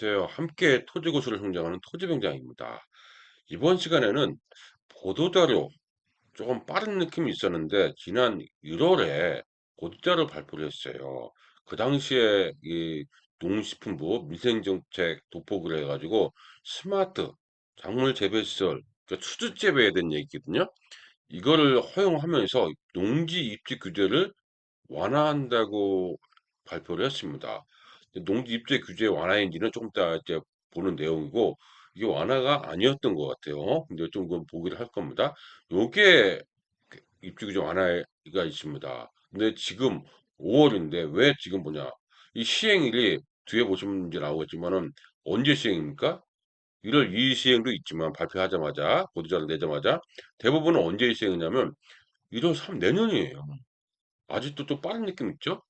안녕하세요. 함께 토지고수를 형성하는 토지병장입니다. 이번 시간에는 보도자료 조금 빠른 느낌이 있었는데 지난 1월에 보도자료 발표를 했어요. 그 당시에 이 농식품부 민생정책 도포를 해가지고 스마트 작물 재배시설 그러니까 수주재배에 대한 얘기거든요. 이거를 허용하면서 농지 입지 규제를 완화한다고 발표를 했습니다. 농지 입지 규제 완화인지는 조금 이따 이제 보는 내용이고 이게 완화가 아니었던 것 같아요. 근데 좀 그건 보기를 할 겁니다. 요게 입지 규제 완화가 있습니다. 근데 지금 5월인데 왜 지금 보냐? 이 시행일이 뒤에 보시면 이제 나오겠지만은 언제 시행입니까? 1월 2일 시행도 있지만 발표하자마자 보도자를 내자마자 대부분은 언제 시행이냐면 1월 3 내년이에요. 아직도 좀 빠른 느낌 있죠?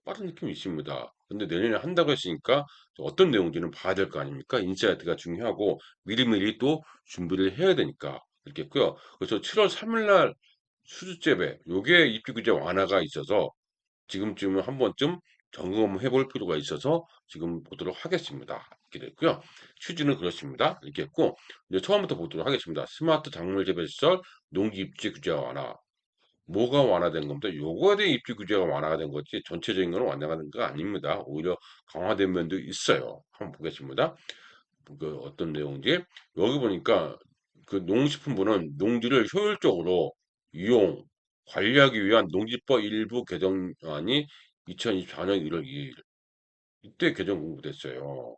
빠른 느낌이 있습니다. 근데 내년에 한다고 했으니까 어떤 내용인지는 봐야 될 거 아닙니까? 인사이트가 중요하고 미리미리 또 준비를 해야 되니까 그렇게 했고요. 그래서 7월 3일 날 수주재배 요게 입주규제 완화가 있어서 지금쯤은 한 번쯤 점검해 볼 필요가 있어서 지금 보도록 하겠습니다. 이렇게 됐고요. 취지는 그렇습니다. 이렇게 했고 이제 처음부터 보도록 하겠습니다. 스마트 작물 재배시설 농지 입지 규제 완화 뭐가 완화된 겁니다. 요거에 대한 입지 규제가 완화가 된 거지 전체적인 건 완화가 된 거 아닙니다. 오히려 강화된 면도 있어요. 한번 보겠습니다. 그 어떤 내용인지 여기 보니까 그 농식품부는 농지를 효율적으로 이용 관리하기 위한 농지법 일부 개정안이 2024년 1월 2일 이때 개정 공부됐어요.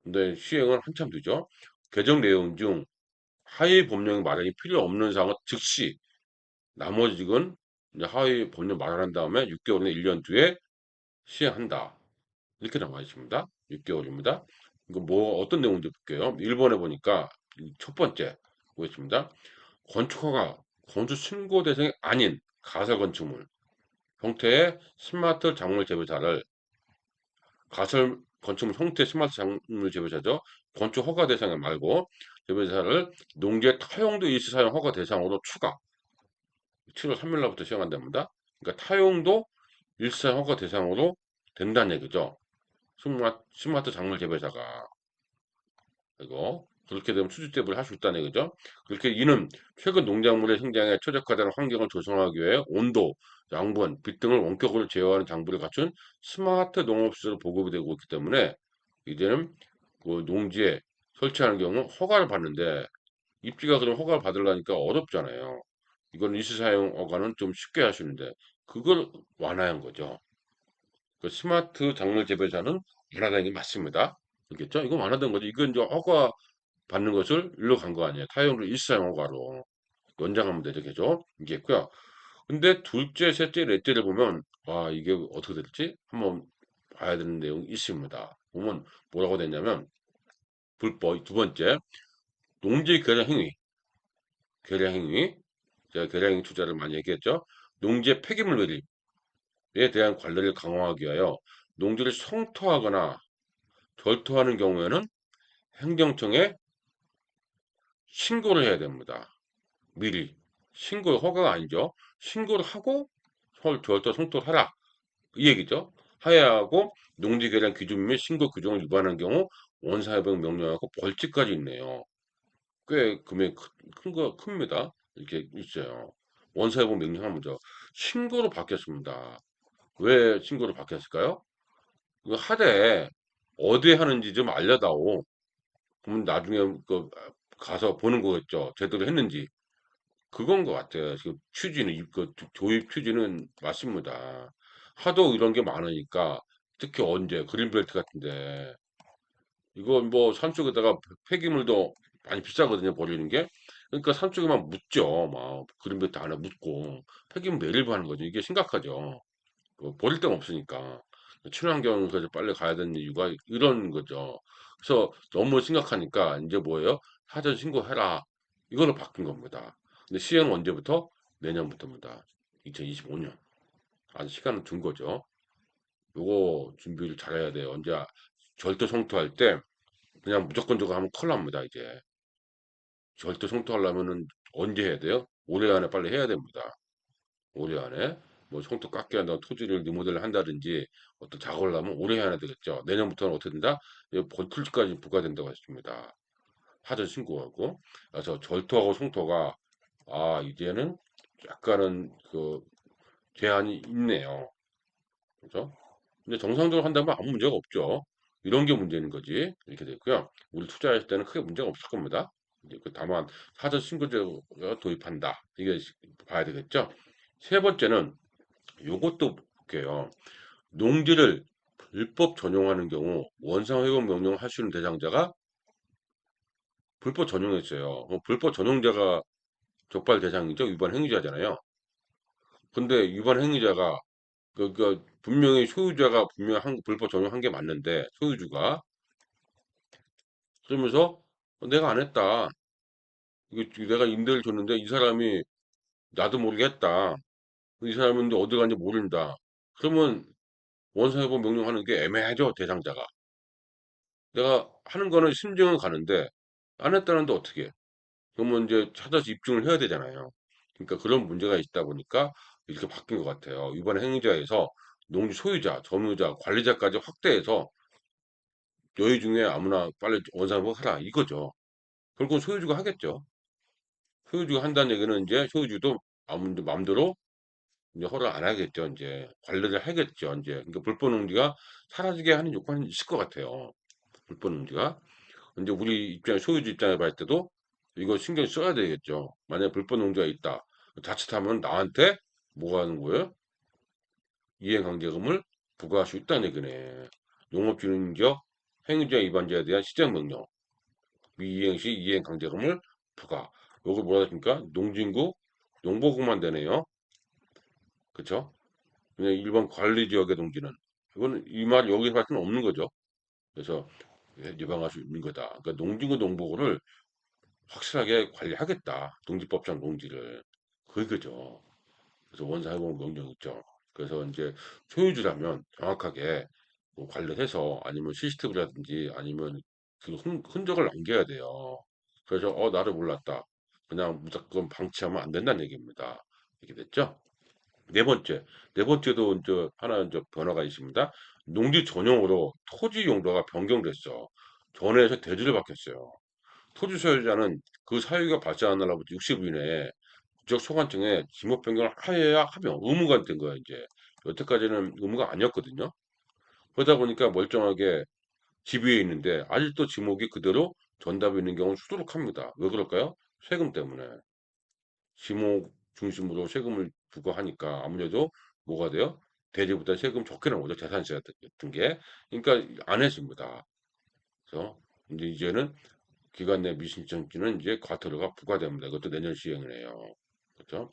근데 시행은 한참 뒤죠. 개정 내용 중 하위 법령 마련이 필요 없는 사항은 즉시 나머지는 이제 하위 법령 마련한 다음에 6개월이나 1년 뒤에 시행한다. 이렇게 나와 있습니다. 6개월입니다. 이거 뭐 어떤 내용인지 볼게요. 1번에 보니까 첫 번째 보겠습니다. 건축허가 건축 신고 대상이 아닌 가설 건축물 형태의 스마트 작물 재배사를 가설 건축물 형태 스마트 작물 재배사죠. 건축 허가 대상 말고 재배사를 농지의 타용도 일시 사용 허가 대상으로 추가 7월 3일 날부터 시행한답니다. 그러니까 타용도 일상 허가 대상으로 된다는 얘기죠. 스마트 작물 재배사가 이거 그렇게 되면 수주재배를 할 수 있다는 얘기죠. 그렇게 이는 최근 농작물의 생장에 최적화되는 환경을 조성하기 위해 온도, 양분, 빛 등을 원격으로 제어하는 장비를 갖춘 스마트 농업시설 보급이 되고 있기 때문에 이제는 그 농지에 설치하는 경우 허가를 받는데 입지가 그럼 허가를 받으려니까 어렵잖아요. 이건 일시 사용 허가는 좀 쉽게 하시는데 그걸 완화한 거죠. 그 스마트 작물 재배사는 완화된 게 맞습니다. 알겠죠? 이거 완화된 거죠. 이건 이제 허가 받는 것을 일로 간 거 아니에요. 타용을 일시사용 허가로 연장하면 되죠. 그죠? 이게 있고요. 근데 둘째, 셋째, 넷째를 보면 와 이게 어떻게 될지 한번 봐야 되는 내용이 있습니다. 보면 뭐라고 됐냐면 불법 두 번째 농지 개량 행위, 개량 행위 제가 계량행 투자를 많이 얘기했죠. 농지의 폐기물 매립에 대한 관리를 강화하기 위하여 농지를 성토하거나 절토하는 경우에는 행정청에 신고를 해야 됩니다. 미리. 신고 허가가 아니죠. 신고를 하고 절도 성토를 하라. 이 얘기죠. 하야 하고 농지 개량 기준 및 신고 규정을 위반한 경우 원사회복 명령하고 벌칙까지 있네요. 꽤 금액 큽니다. 이렇게 있어요. 원사회복 명령하면 죠 신고로 바뀌었습니다. 왜 신고를 바뀌었을까요? 그 하되 어디에 하는지 좀 알려다오. 그러면 나중에 그 가서 보는 거겠죠. 제대로 했는지. 그건 것 같아요. 지금 취지는 그 조입 취지는 맞습니다. 하도 이런 게 많으니까 특히 언제 그린벨트 같은데 이거 뭐 산속에다가 폐기물도 많이 비싸거든요. 버리는 게. 그러니까 산속에만 묻죠. 막 그린벨트 안에 묻고 폐기물 매립하는 거죠. 이게 심각하죠. 버릴 데가 없으니까. 친환경에서 빨리 가야 되는 이유가 이런 거죠. 그래서 너무 심각하니까 이제 뭐예요? 사전 신고해라. 이걸로 바뀐 겁니다. 근데 시행은 언제부터? 내년부터입니다. 2025년. 아직 시간은 둔 거죠. 요거 준비를 잘해야 돼요. 언제 절도 성토할 때 그냥 무조건 저거 하면 큰일 납니다. 이제 절도 성토하려면은 언제 해야 돼요? 올해 안에 빨리 해야 됩니다. 올해 안에. 뭐 송토 깎게 한다, 토지를 리모델을 한다든지 어떤 작업을 하면 올해 해야 되겠죠. 내년부터는 어떻게 된다? 본토지까지 부과된다고 했습니다. 하전 신고하고. 그래서 절토하고 송토가 이제는 약간은 그 제한이 있네요. 그죠? 근데 정상적으로 한다면 아무 문제가 없죠. 이런 게 문제인 거지. 이렇게 됐고요. 우리 투자할 때는 크게 문제가 없을 겁니다. 이제 다만 사전 신고제가 도입한다. 이게 봐야 되겠죠. 세 번째는 요것도 볼게요. 농지를 불법 전용하는 경우 원상 회복 명령 할 수 있는 대상자가 불법 전용했어요. 불법 전용자가 적발 대상이죠. 위반 행위자잖아요. 근데 위반 행위자가 분명히 소유자가 분명히 불법 전용한 게 맞는데 소유주가 그러면서 내가 안 했다. 이거 내가 임대를 줬는데 이 사람이 나도 모르게 했다. 이 사람은 근데 어디 간지 모른다. 그러면 원상회복 명령하는 게 애매하죠, 대상자가. 내가 하는 거는 심증은 가는데 안 했다는데 어떻게? 그러면 이제 찾아서 입증을 해야 되잖아요. 그러니까 그런 문제가 있다 보니까 이렇게 바뀐 것 같아요. 이번 행위자에서 농지 소유자, 점유자, 관리자까지 확대해서 너희 중에 아무나 빨리 원상회복 하라 이거죠. 결국은 소유주가 하겠죠. 소유주가 한다는 얘기는 이제 소유주도 아무 마음대로 이제 허락 안 하겠죠. 이제 관리를 하겠죠. 이제 그러니까 불법 농지가 사라지게 하는 요건이 있을 것 같아요. 불법 농지가. 이제 우리 입장에 소유주 입장에 봤을 때도 이거 신경 써야 되겠죠. 만약에 불법 농지가 있다. 자칫하면 나한테 뭐 하는 거예요? 이행강제금을 부과할 수 있다는 얘기네. 농업진흥적 행위자 위반자에 대한 시정명령, 미이행 시 이행강제금을 부과. 요걸 뭐라 하십니까? 농진구, 농보구만 되네요. 그쵸? 그냥 일반 관리지역의 농지는. 이거는 이 말 여기서 할 수는 없는 거죠. 그래서 예방할 수 있는 거다. 그러니까 농진구, 농보구를 확실하게 관리하겠다. 농지법상 농지를. 그거죠. 그래서 원사회복 명령 있죠. 그래서 이제 소유주라면 정확하게 뭐 관련해서 아니면 CCTV라든지 아니면 그 흔적을 남겨야 돼요. 그래서 나를 몰랐다. 그냥 무조건 방치하면 안 된다는 얘기입니다. 이렇게 됐죠? 네 번째, 네 번째도 이제 하나 이제 변화가 있습니다. 농지 전용으로 토지 용도가 변경됐어. 전에서 대지를 바뀌었어요. 토지 소유자는 그 사유가 발생한 날로부터 60일 이내에 지적 소관청에 지목 변경을 하여야 하며 의무가 된 거야 이제. 여태까지는 의무가 아니었거든요. 그러다 보니까 멀쩡하게 집 위에 있는데 아직도 지목이 그대로 전답이 있는 경우는 수두룩합니다. 왜 그럴까요? 세금 때문에. 지목 중심으로 세금을 부과하니까 아무래도 뭐가 돼요? 대지보다 세금 적게 나오죠. 재산세 같은 게. 그러니까 안 했습니다. 그래서 이제는 기간 내 미신청지는 이제 과태료가 부과됩니다. 이것도 내년 시행을 해요. 그렇죠?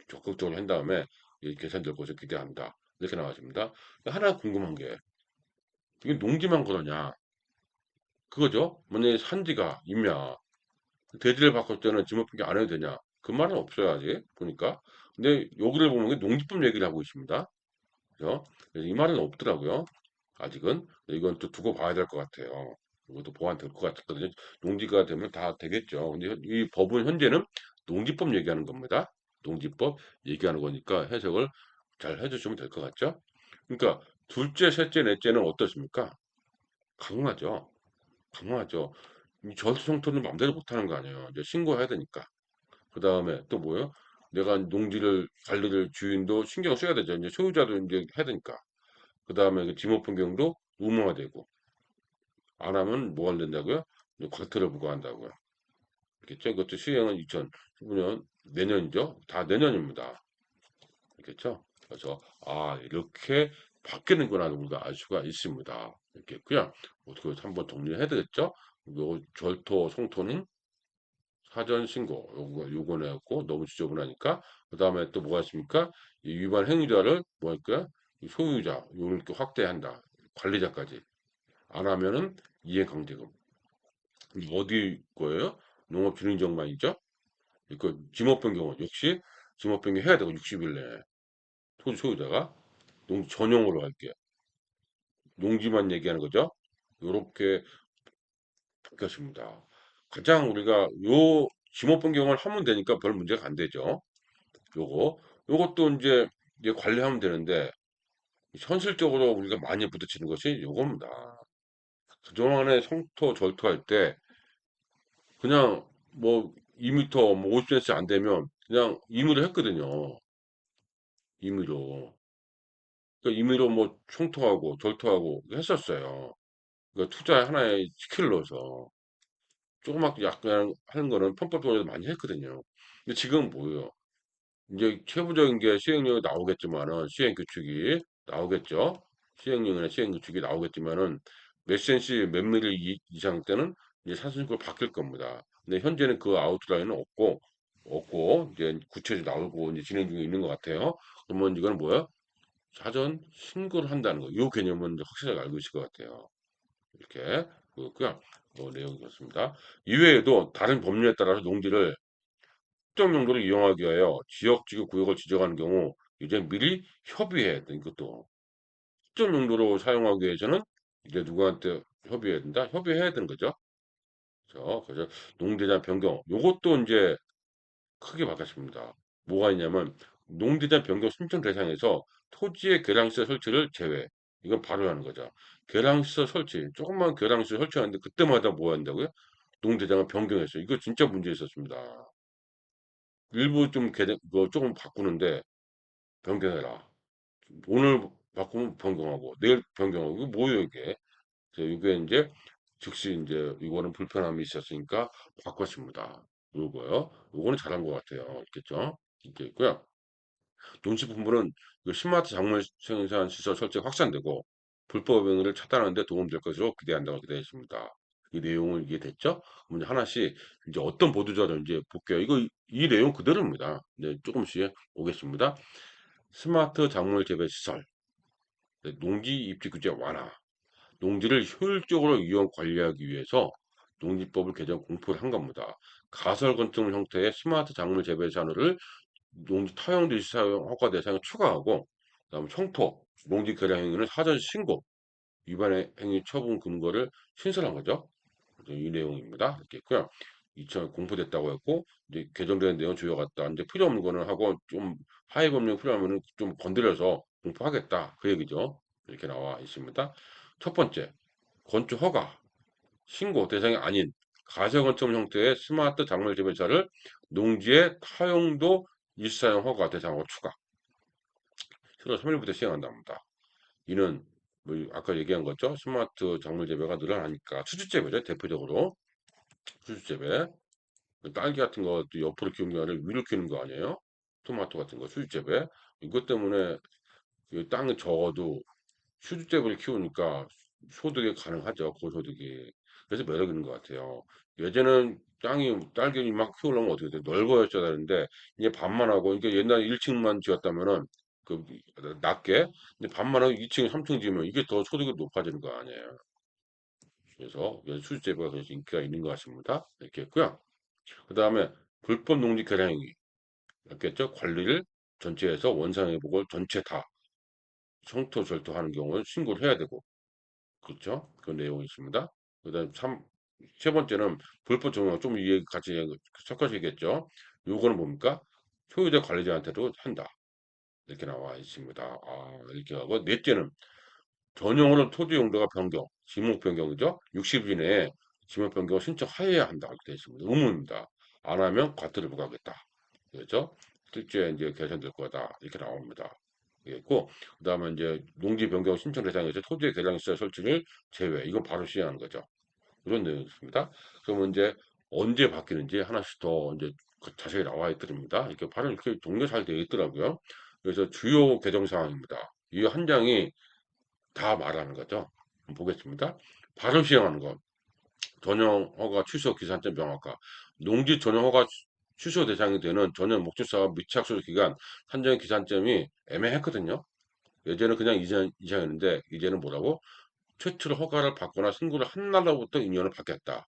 적극적으로 한 다음에 개선될 것을 기대한다. 이렇게 나왔습니다. 하나 궁금한 게 이게 농지만 그러냐? 그거죠? 만약에 산지가 임야 대지를 바꿀 때는 지목변경 안 해도 되냐? 그 말은 없어요 아직 보니까. 근데 여기를 보면 농지법 얘기를 하고 있습니다. 그죠? 그래서 이 말은 없더라고요. 아직은. 이건 또 두고 봐야 될 것 같아요. 이것도 보완될 것 같거든요. 농지가 되면 다 되겠죠. 근데 이 법은 현재는 농지법 얘기하는 겁니다. 농지법 얘기하는 거니까 해석을 잘 해주시면 될 것 같죠? 그러니까 둘째, 셋째, 넷째는 어떻습니까? 강화죠. 강화죠. 이 절수성토는 마음대로 못하는 거 아니에요. 이제 신고해야 되니까. 그 다음에 또 뭐예요? 내가 농지를 관리를 주인도 신경 써야 되죠. 이제 소유자도 이제 해야 되니까. 그 다음에 그 지목 변경도 의무화되고 안 하면 뭐가 된다고요? 과태료 부과한다고요. 알겠죠? 이것도 시행은 2019년 내년이죠. 다 내년입니다. 알겠죠? 그래서 이렇게 바뀌는구나 우리가 알 수가 있습니다. 이렇게고요. 어떻게 한번 정리해야 되겠죠? 요 절토 송토는 사전 신고 요거네였고 너무 지저분하니까 그 다음에 또 뭐가 있습니까? 이 위반 행위자를 뭐 할까요? 소유자 요걸 이렇게 확대한다. 관리자까지 안 하면은 이해강제금. 어디 거예요? 농업진흥지역만이죠? 그 지목 변경은 역시 지목 변경 해야 되고 60일 내에 토지 소유자가 농 전용으로 할게요. 농지만 얘기하는 거죠. 요렇게 바뀌었습니다. 가장 우리가 요 지목 변경을 하면 되니까 별 문제가 안 되죠. 요것도 이제 이제 관리하면 되는데 현실적으로 우리가 많이 부딪히는 것이 요겁니다. 그동안에 성토 절토할 때 그냥 뭐 2m 뭐 50cm 안 되면 그냥 임의로 했거든요. 임의로. 그러니까 임의로 뭐 총토하고 절토하고 했었어요. 그러니까 투자 하나에 치킨을 넣어서 조그맣게 약간 하는 거는 편법적으로 많이 했거든요. 근데 지금 뭐예요? 이제 세부적인 게 시행령이 나오겠지만은 시행 규칙이 나오겠죠. 시행령이나 시행 규칙이 나오겠지만은 몇 cm 몇 미리 이상 때는 이제 산수식으로 바뀔 겁니다. 근데 현재는 그 아웃라인은 없고 이제 구체적으로 나오고 이제 진행 중에 있는 것 같아요. 그러면 이건 뭐야? 사전 신고를 한다는 거. 이 개념은 이제 확실하게 알고 있을 것 같아요. 이렇게 그렇고요. 내용이 그렇습니다. 이외에도 다른 법률에 따라서 농지를 특정 용도로 이용하기 위하여 지역, 지구, 구역을 지정하는 경우 이제 미리 협의해야 돼. 이것도 특정 용도로 사용하기 위해서는 이제 누구한테 협의해야 된다? 협의해야 되는 거죠. 그래서 농대장 변경 요것도 이제 크게 바뀌었습니다. 뭐가 있냐면 농대장 변경 신청 대상에서 토지의 계량시설 설치를 제외. 이건 바로 하는 거죠. 계량시설 설치. 조금만 계량시설 설치하는데 그때마다 뭐 한다고요? 농대장을 변경했어요. 이거 진짜 문제 있었습니다. 일부 좀 뭐 조금 바꾸는데 변경해라. 오늘 바꾸면 변경하고 내일 변경하고 이거 뭐예요 이게? 그래서 이게 이제 즉시 이제 이거는 불편함이 있었으니까 바꿨습니다. 요거요. 요거는 잘한 것 같아요. 있겠죠? 이게 있고요. 농식품부는 그 스마트 작물 생산 시설 설치가 확산되고 불법 행위를 차단하는 데 도움될 것으로 기대한다고 되어 있습니다. 이 내용을 이해됐죠? 그럼 이제 하나씩 이제 어떤 보도자료 이제 볼게요. 이거 이 내용 그대로입니다. 네, 조금씩 보겠습니다. 스마트 작물 재배 시설, 네, 농지 입지 규제 완화, 농지를 효율적으로 이용 관리하기 위해서 농지법을 개정 공포를 한 겁니다. 가설 건축물 형태의 스마트 작물 재배 산업을 농지 타용 사용 허가 대상에 추가하고 그다음에 청토, 농지 개량 행위는 사전 신고, 위반 행위 처분 근거를 신설한 거죠. 이 내용입니다. 이렇게 있고요. 2차 공포됐다고 했고 이제 개정된 내용 조여갔다. 이제 필요 없는 거는 하고 좀 하위 법령 필요하면은 좀 건드려서 공포하겠다. 그 얘기죠. 이렇게 나와 있습니다. 첫 번째, 건축 허가, 신고 대상이 아닌 가설건축 형태의 스마트 작물 재배차를 농지의 타용도 일사용 허가 대상으로 추가. 7월 3일부터 시행한답니다. 이는 뭐 아까 얘기한 거죠. 스마트 작물 재배가 늘어나니까 수주재배죠. 대표적으로 수주재배. 딸기 같은 것도 옆으로 키우는 게 아니라 위로 키우는 거 아니에요? 토마토 같은 거 수주재배. 이것 때문에 땅이 적어도 수주재배를 키우니까 소득이 가능하죠. 고소득이. 그래서 매력 있는 것 같아요. 예전엔 땅이 딸기를 막 키우려면 어떻게 돼? 넓어야져야 되는데 이제 반만 하고 이게 옛날에 1층만 지었다면은 그 낮게 근데 반만 하고 2층, 3층 지으면 이게 더 소득이 높아지는 거 아니에요. 그래서 수주재배가 그래서 인기가 있는 것 같습니다. 이렇게 했고요. 그 다음에 불법 농지 개량 행위 겠죠 관리를 전체에서 원상회복을 전체 다 청토 절도하는 경우는 신고를 해야 되고 그렇죠? 그 내용이 있습니다. 그다음 세 번째는 불법 정황 좀 이해 같이 섞어서 얘기했죠. 요거는 뭡니까? 소유자 관리자한테도 한다. 이렇게 나와 있습니다. 이렇게 하고 넷째는 전용으로 토지 용도가 변경, 지목 변경이죠. 60일 이내에 지목 변경을 신청하여야 한다. 이렇게 되어 있습니다. 의무입니다. 안 하면 과태료 부과하겠다. 그렇죠? 실제 이제 개선될 거다. 이렇게 나옵니다. 있고 그다음에 이제 농지 변경 신청 대상에서 토지의 개량시설 설치를 제외. 이건 바로 시행하는 거죠. 이런 내용이 있습니다. 그러면 이제 언제 바뀌는지 하나씩 더 이제 자세히 나와 있더랍니다. 이렇게 바로 이렇게 정리가 잘 되어 있더라고요. 그래서 주요 개정 사항입니다. 이 한 장이 다 말하는 거죠. 보겠습니다. 바로 시행하는 것. 전용 허가 취소 기산점 명확화. 농지 전용 허가 취소 대상이 되는 전용 목적 사업 미착 수수 기간 산정 기산점이 애매했거든요. 예전에 그냥 이상이었는데 이제는 뭐라고? 최초로 허가를 받거나 신고를 한 날로부터 인연을 받겠다.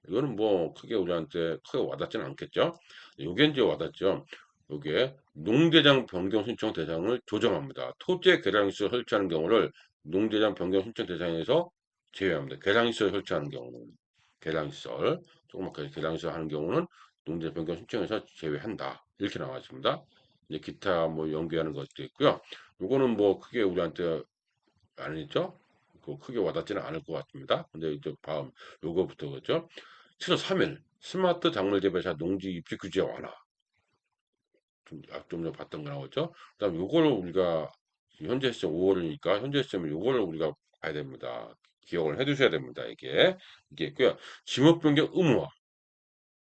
이거는 뭐 크게 우리한테 크게 와닿지는 않겠죠. 요게 이제 와닿죠. 요게 농대장 변경 신청 대상을 조정합니다. 토지의 개량시설 설치하는 경우를 농대장 변경 신청 대상에서 제외합니다. 개량시설 설치하는 경우는 개량시설 조그맣게 개량시설 하는 경우는 농대장 변경 신청에서 제외한다. 이렇게 나와 있습니다. 이제 기타 뭐 연기하는 것도 있고요. 요거는 뭐 크게 우리한테 아니죠? 그 크게 와닿지는 않을 것 같습니다. 근데 이제 다음 요거부터 그죠? 7월 3일 스마트 작물 재배사 농지 입지 규제 완화. 좀 전에 봤던 거 나오죠? 그다음 요거를 우리가 현재 시점 5월이니까 현재 시점에 요거를 우리가 봐야 됩니다. 기억을 해 두셔야 됩니다. 이게 있고요. 지목 변경 의무화.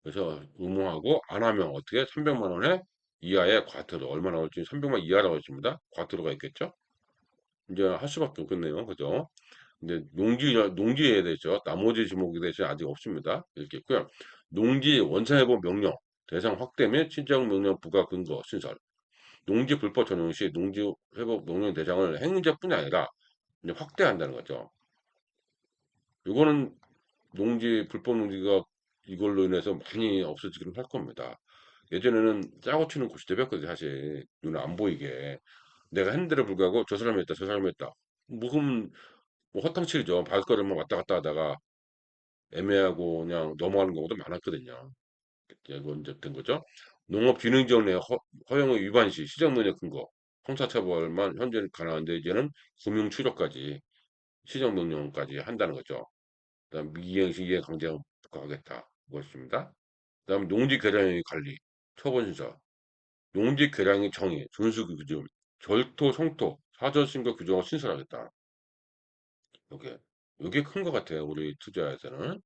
그래서 의무화하고 안 하면 어떻게 300만 원에 이하의 과태료 얼마 나올지 300만 이하라고 했습니다. 과태료가 있겠죠? 이제 할 수밖에 없겠네요. 그죠? 근데 농지에 대해서 나머지 지목에 대해서 아직 없습니다. 이렇게 있고요. 농지 원상회복 명령 대상 확대 및 신청 명령 부과 근거 신설. 농지 불법 전용 시 농지 회복 명령 대상을 행위자뿐이 아니라 이제 확대한다는 거죠. 이거는 농지 불법 농지가 이걸로 인해서 많이 없어지기는 할 겁니다. 예전에는 짜고 치는 고시대였거든요, 사실. 눈에 안 보이게. 내가 했는데도 불구하고 저 사람이 했다, 저 사람이 했다. 묵은 뭐 허탕치르죠. 발걸음만 왔다 갔다 하다가 애매하고 그냥 넘어가는 경우도 많았거든요. 이건 이제 된 거죠. 농업진흥지원 내 허용의 위반 시 시정명령 근거, 형사처벌만 현재는 가능한데 이제는 금융추적까지 시정명령까지 한다는 거죠. 그다음 미이행 시 이행 강제 부과하겠다. 그것입니다. 그다음 농지 개량의 관리, 처분 순서, 농지 개량의 정의, 준수 규정, 절토, 성토, 사전 신고 규정을 신설하겠다. 요게 요게 큰 것 같아요. 우리 투자에서는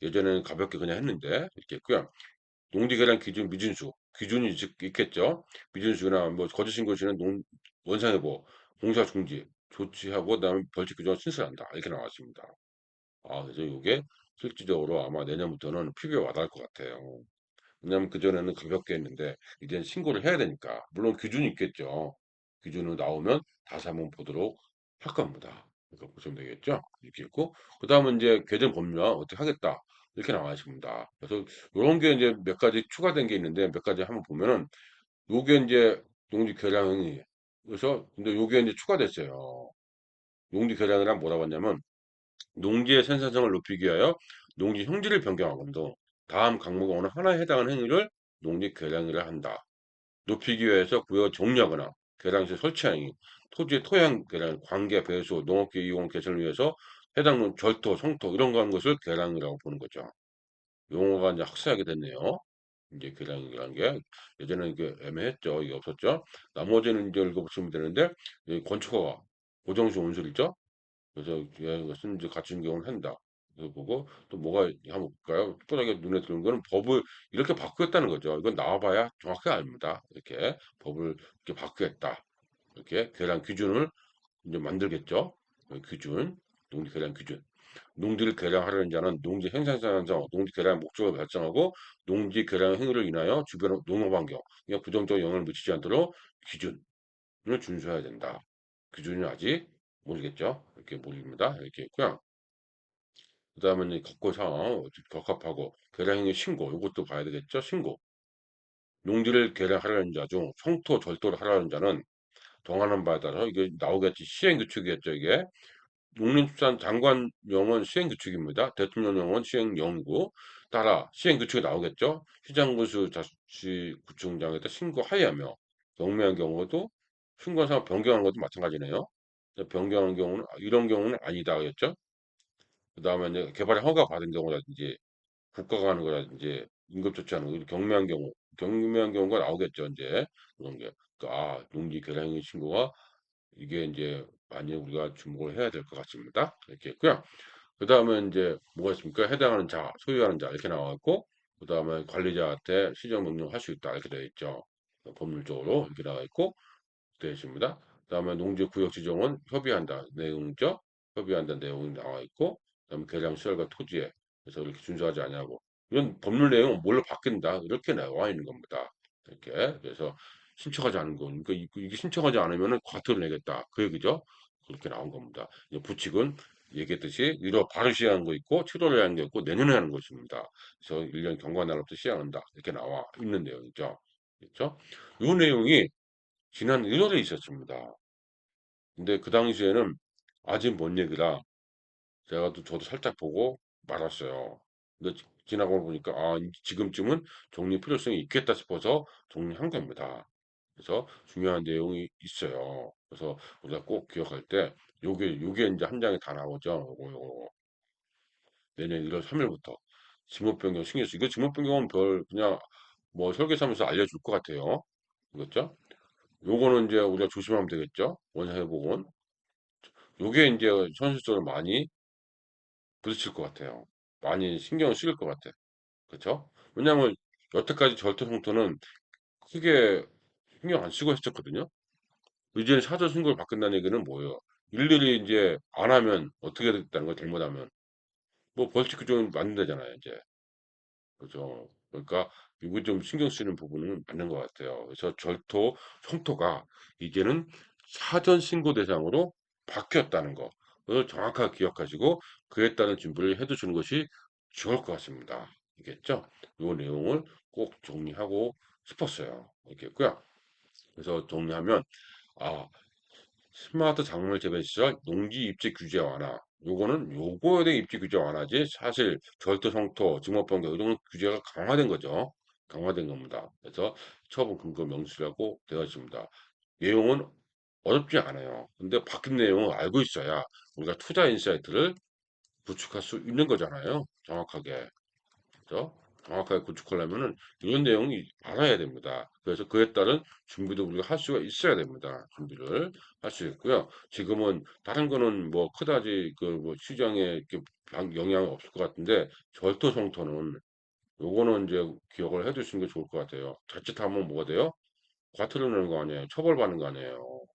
예전에는 가볍게 그냥 했는데 이렇게 했고요. 농지 개량 기준 미준수 기준이 즉 있겠죠. 미준수나 뭐 거짓 신고 시는 원상회복, 공사 중지 조치하고 그다음에 벌칙 규정을 신설한다. 이렇게 나왔습니다. 그래서 이게 실질적으로 아마 내년부터는 피부에 와닿을 것 같아요. 왜냐하면 그전에는 가볍게 했는데 이제는 신고를 해야 되니까 물론 기준이 있겠죠. 기준으로 나오면 다시 한번 보도록 할 겁니다. 이거 보시면 되겠죠. 이렇게 있고 그 다음은 이제 개정 법률안 어떻게 하겠다 이렇게 나와 있습니다. 그래서 이런 게 이제 몇 가지 추가된 게 있는데 몇 가지 한번 보면은 요게 이제 농지 개량이 그래서 근데 요게 이제 추가됐어요. 농지 개량이란 뭐라고 하냐면 농지의 생산성을 높이기 위하여 농지 형질을 변경하고도 다음 강목 어느 하나에 해당하는 행위를 농지 개량이라 한다. 높이기 위해서 구역 정리하거나 개량시 설치하는 행위, 토지의 토양 개량, 관계 배수, 농업기 이용 개선을 위해서 해당 절토, 성토 이런 거 하는 것을 개량이라고 보는 거죠. 용어가 이제 확실하게 됐네요. 이제 개량이라는 게 예전에는 이게 애매했죠. 이게 없었죠. 나머지는 이제 읽어보시면 되는데 이 건축허가, 고정식 온술이죠. 그래서 이것은 이제 갖춘 경우는 한다. 그래서 보고 또 뭐가 한번 볼까요? 특별하게 눈에 들어온 거는 법을 이렇게 바꾸겠다는 거죠. 이건 나와봐야 정확히 압니다. 이렇게 법을 이렇게 바꾸겠다. 이렇게 계량 기준을 이제 만들겠죠. 기준, 농지 계량 기준. 농지를 개량하려는 자는 농지 행상상한성, 농지 개량 목적을 발정하고 농지 개량 행위를 인하여 주변 농업 환경, 그냥 부정적 영향을 미치지 않도록 기준을 준수해야 된다. 기준이 아직 모르겠죠. 이렇게 모릅니다. 이렇게 있고요. 그 다음에 걷고 상황, 적합하고 개량행위 신고, 이것도 봐야 되겠죠. 신고. 농지를 개량하려는 자 중 성토 절도를 하려는 자는 정하는 바에 따라서 이게 나오겠지. 시행규칙이겠죠. 이게 농림축산장관령은 시행규칙입니다. 대통령령은 시행령이고 따라 시행규칙이 나오겠죠. 시장군수 자치구청장에다 신고하여야며 경미한 경우도 신고상 변경하는 것도 마찬가지네요. 변경한 경우는 이런 경우는 아니다 하겠죠. 그 다음에 이제 개발에 허가 받은 경우라든지 국가가 하는 거라든지 응급조치하는 거 경미한 경우가 나오겠죠. 이제 그런 게. 그러니까 농지 개량의 신고가 이게 이제 많이 우리가 주목을 해야 될 것 같습니다. 이렇게 있고요. 그 다음에 이제 뭐가 있습니까? 해당하는 자, 소유하는 자 이렇게 나와 있고 그 다음에 관리자한테 시정 명령할 수 있다 이렇게 되어 있죠. 법률적으로 이렇게 나와 있고 되어 있습니다. 그다음에 농지 구역 지정은 협의한다 내용이죠. 협의한다 내용이 나와 있고 그다음에 개량 시설과 토지에 그래서 이렇게 준수하지 않냐고 이런 법률 내용은 뭘로 바뀐다 이렇게 나와 있는 겁니다. 이렇게 그래서 신청하지 않은 거 그러니까 이게 신청하지 않으면은 과태료 내겠다 그 얘기죠. 그렇게 나온 겁니다. 이제 부칙은 얘기했듯이 1월 바로 시행하는 거 있고 7월에 하는 게 있고 내년에 하는 것입니다. 그래서 1년 경과날부터 시행한다 이렇게 나와 있는 내용이죠. 그렇죠? 이 내용이 지난 1월에 있었습니다. 근데 그 당시에는 아직 먼 얘기라 제가 저도 살짝 보고 말았어요. 근데 지나고 보니까 지금쯤은 정리 필요성이 있겠다 싶어서 정리한 겁니다. 그래서 중요한 내용이 있어요. 그래서 우리가 꼭 기억할 때 요게 인제 한 장에 다 나오죠. 요거. 내년 1월 3 일부터 직무 변경 신경 쓰 이거 직무 변경은 그냥 뭐 설계사무소 알려줄 것 같아요. 알겠죠? 요거는 인제 우리가 조심하면 되겠죠? 원상 회복은. 요게 인제 현실적으로 많이 부딪힐 것 같아요. 많이 신경을 쓰일 것 같아. 그쵸? 왜냐면 여태까지 절도성토는 크게 신경 안 쓰고 했었거든요. 이제는 사전 신고를 바꾼다는 얘기는 뭐예요? 일일이 인제 안 하면 어떻게 됐다는 거예요, 잘못하면. 뭐 벌칙 규정을 만든다잖아요, 이제. 그죠? 그러니까 이거 좀 신경 쓰이는 부분은 맞는 것 같아요. 그래서 절토, 성토가 이제는 사전 신고 대상으로 바뀌었다는 거. 그걸 정확하게 기억하시고 그에 따른 준비를 해 두시는 것이 좋을 것 같습니다. 알겠죠? 요 내용을 꼭 정리하고 싶었어요. 알겠고요. 그래서 정리하면 아 스마트 작물 재배 시절 농지 입지 규제 완화. 요거에 대한 입지 규제 완화지 사실 절도 성토, 직무 변경 이런 규제가 강화된 거죠. 강화된 겁니다. 그래서 처분 근거 명시하고 되어 있습니다. 내용은 어렵지 않아요. 근데 바뀐 내용을 알고 있어야 우리가 투자 인사이트를 구축할 수 있는 거잖아요. 정확하게. 그죠? 정확하게 구축하려면은 이런 내용이 알아야 됩니다. 그래서 그에 따른 준비도 우리가 할 수가 있어야 됩니다. 준비를 할 수 있고요. 지금은 다른 거는 뭐 그다지 그 뭐 시장에 이렇게 영향이 없을 것 같은데 절도성토는 요거는 이제 기억을 해 두시는 게 좋을 것 같아요. 자칫하면 뭐가 돼요? 과태료 내는 거 아니에요. 처벌받는 거 아니에요.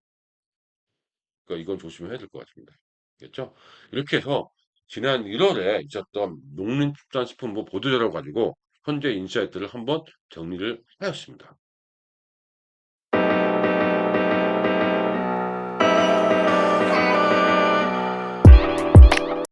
그러니까 이건 조심해야 될 것 같습니다. 알겠죠? 이렇게 해서 지난 1월에 있었던 농림축산식품부 보도자료 가지고 현재 인사이트를 한번 정리를 하였습니다.